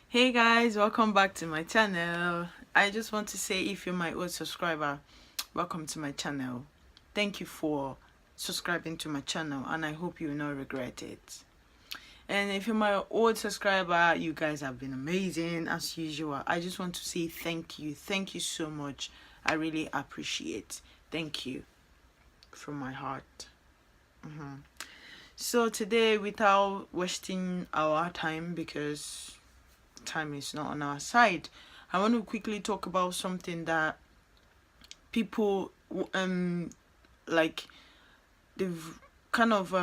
Hey guys, welcome back to my channel. I just want to say, if you're my old subscriber, welcome to my channel. Thank you for subscribing to my channel, and I hope you will not regret it. And if you're my old subscriber, you guys have been amazing as usual. I just want to say thank you. Thank you so much. I really appreciate. Thank you from my heart. So today, without wasting our time, because time is not on our side, I want to quickly talk about something that people like they've kind of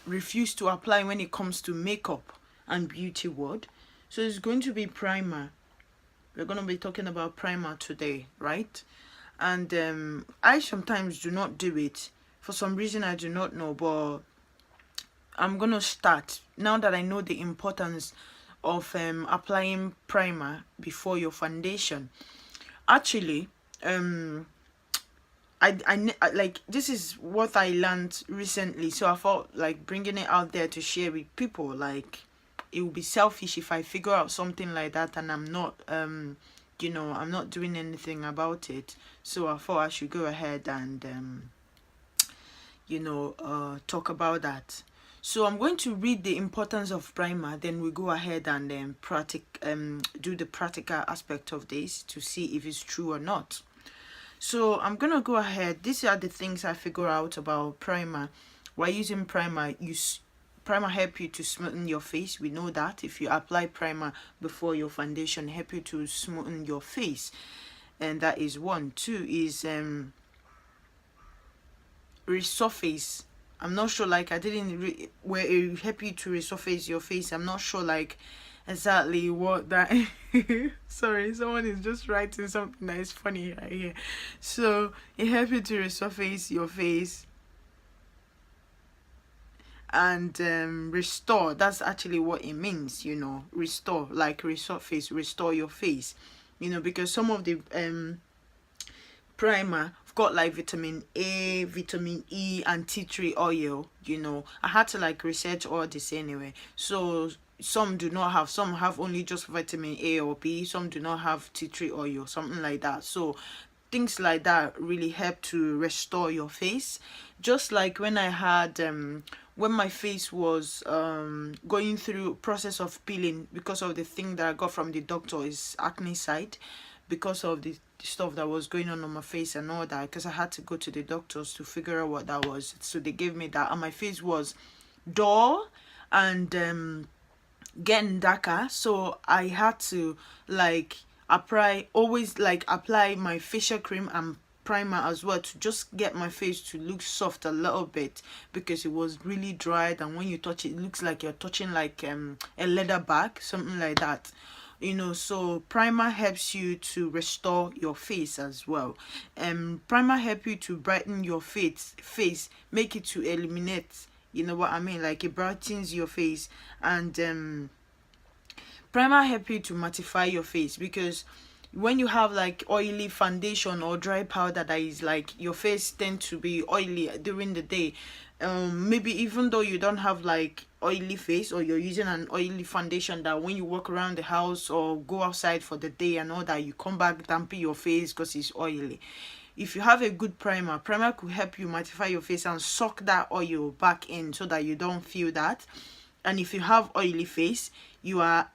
refused to apply when it comes to makeup and beauty world. So it's going to be primer. We're going to be talking about primer today, right? And I sometimes do not do it for some reason. I do not know, but I'm gonna start now that I know the importance of applying primer before your foundation. Actually, like, this is what I learned recently, so I felt like bringing it out there to share with people. Like, it would be selfish if I figure out something like that and I'm not I'm not doing anything about it. So I thought I should go ahead and talk about that. So I'm going to read the importance of primer, then we go ahead and do the practical aspect of this to see if it's true or not. So I'm gonna go ahead. These are the things I figure out about primer. While using primer, primer help you to smoothen your face. We know that if you apply primer before your foundation, help you to smoothen your face, and that is one. Two is resurface. I'm not sure, like, I didn't where it help you to resurface your face. I'm not sure, like, exactly what that sorry, someone is just writing something that is funny right here. So it helps you to resurface your face and restore. That's actually what it means, restore, like resurface, restore your face, because some of the primer, I've got like vitamin A, vitamin E, and tea tree oil. I had to like research all this anyway. So some do not have, some have only just vitamin A or B, some do not have tea tree oil, something like that. So things like that really help to restore your face. Just like when I had when my face was going through process of peeling because of the thing that I got from the doctor is acne side, because of the stuff that was going on my face and all that, because I had to go to the doctors to figure out what that was. So they gave me that, and my face was dull and getting darker. So I had to like apply my facial cream and primer as well to just get my face to look soft a little bit, because it was really dried, and when you touch it, it looks like you're touching like a leather bag, something like that. So primer helps you to restore your face as well. Primer help you to brighten your face, make it to eliminate, you know what I mean, like it brightens your face. And primer help you to mattify your face, because when you have like oily foundation or dry powder that is like, your face tend to be oily during the day. Maybe even though you don't have like oily face, or you're using an oily foundation that when you walk around the house or go outside for the day and all that, you come back dampy your face because it's oily. If you have a good primer could help you mattify your face and suck that oil back in so that you don't feel that. And if you have oily face, you are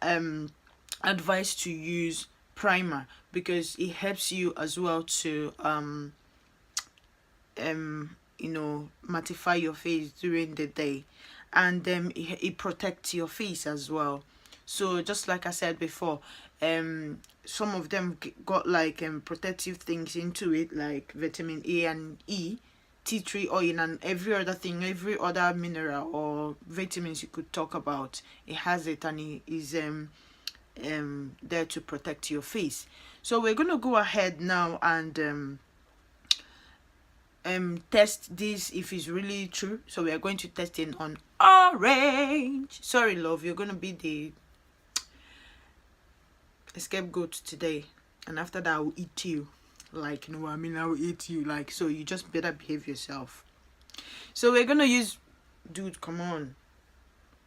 advised to use primer, because it helps you as well to mattify your face during the day, and it protects your face as well. So just like I said before, some of them got like protective things into it, like vitamin A and E, tea tree oil, and every other thing, every other mineral or vitamins you could talk about, it has it, and it is there to protect your face. So we're gonna go ahead now and test this if it's really true. So we are going to test it on orange. Sorry love, you're gonna be the scapegoat today, and after that I will eat you. Like, you know what I mean, I will eat you, like, so you just better behave yourself. So we're gonna use, dude, come on,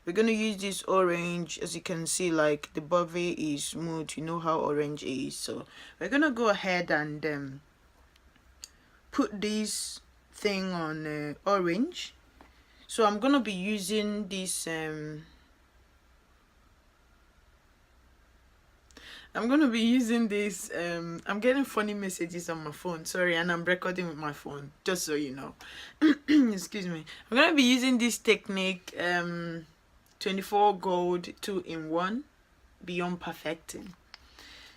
We're gonna use this orange. As you can see, like the body is smooth. You know how orange is. So we're gonna go ahead and put this thing on orange. So I'm gonna be using this I'm I'm getting funny messages on my phone, sorry, and I'm recording with my phone, just so you know. Excuse me. I'm gonna be using this technique 24 gold 2-in-1 beyond perfecting.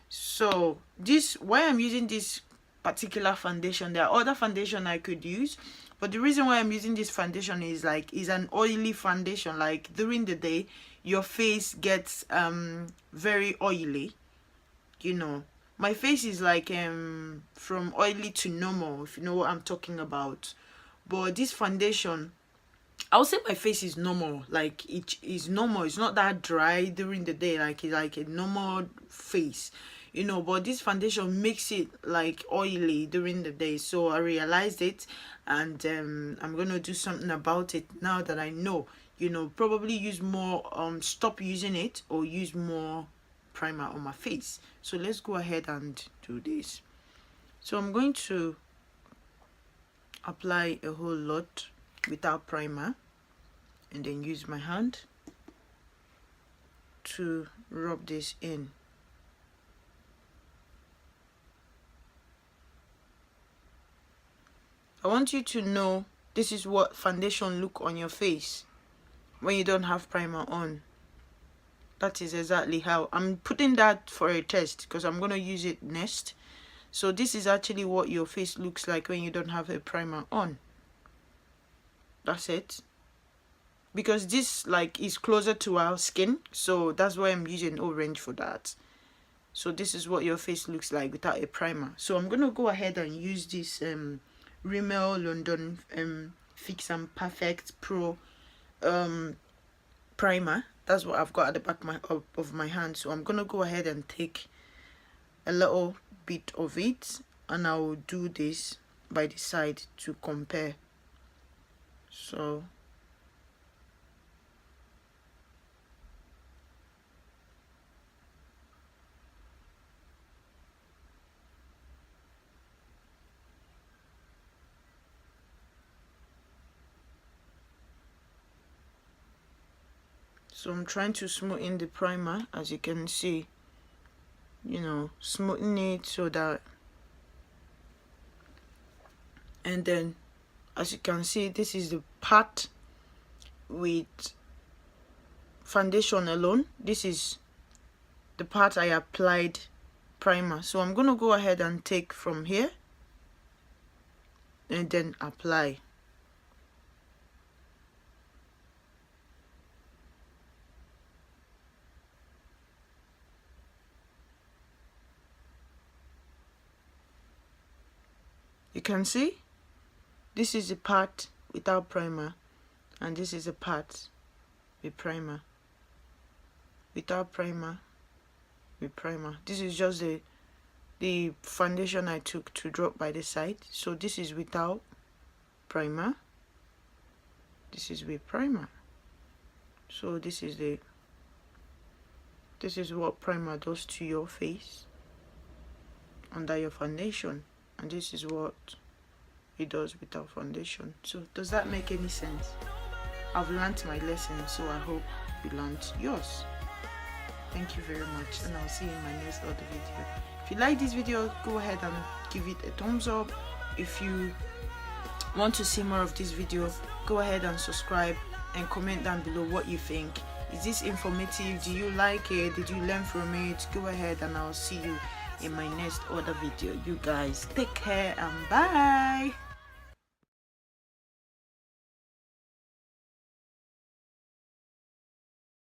So this, why I'm using this particular foundation, there are other foundation I could use, but the reason why I'm using this foundation is is an oily foundation. Like during the day your face gets very oily, you know. My face is like from oily to normal, if you know what I'm talking about. But this foundation, I would say my face is normal. Like it is normal. It's not that dry during the day. Like it's like a normal face, you know. But this foundation makes it like oily during the day. So I realized it, and I'm gonna do something about it now that I know. You know, probably use more. Stop using it or use more primer on my face. So let's go ahead and do this. So I'm going to apply a whole lot without primer, and then use my hand to rub this in. I want you to know this is what foundation look on your face when you don't have primer on. That is exactly how I'm putting that for a test, because I'm going to use it next. So this is actually what your face looks like when you don't have a primer on. That's it. Because this like is closer to our skin, so that's why I'm using orange for that. So this is what your face looks like without a primer. So I'm going to go ahead and use this Rimmel London Fix and Perfect Pro primer. That's what I've got at the back of my hand. So I'm gonna go ahead and take a little bit of it, and I will do this by the side to compare. So I'm trying to smoothen the primer, as you can see, you know, smoothen it so that, and then as you can see, this is the part with foundation alone. This is the part I applied primer. So I'm gonna go ahead and take from here and then apply. You can see this is the part without primer, and this is the part with primer. Without primer, with primer. This is just the foundation I took to drop by the side. So this is without primer, this is with primer. So this is what primer does to your face under your foundation, and this is what it does without foundation. So does that make any sense? I've learned my lesson, so I hope you learned yours. Thank you very much, and I'll see you in my next other video. If you like this video, go ahead and give it a thumbs up. If you want to see more of this video, go ahead and subscribe and comment down below what you think. Is this informative? Do you like it? Did you learn from it? Go ahead, and I'll see you in my next other video. You guys take care and bye.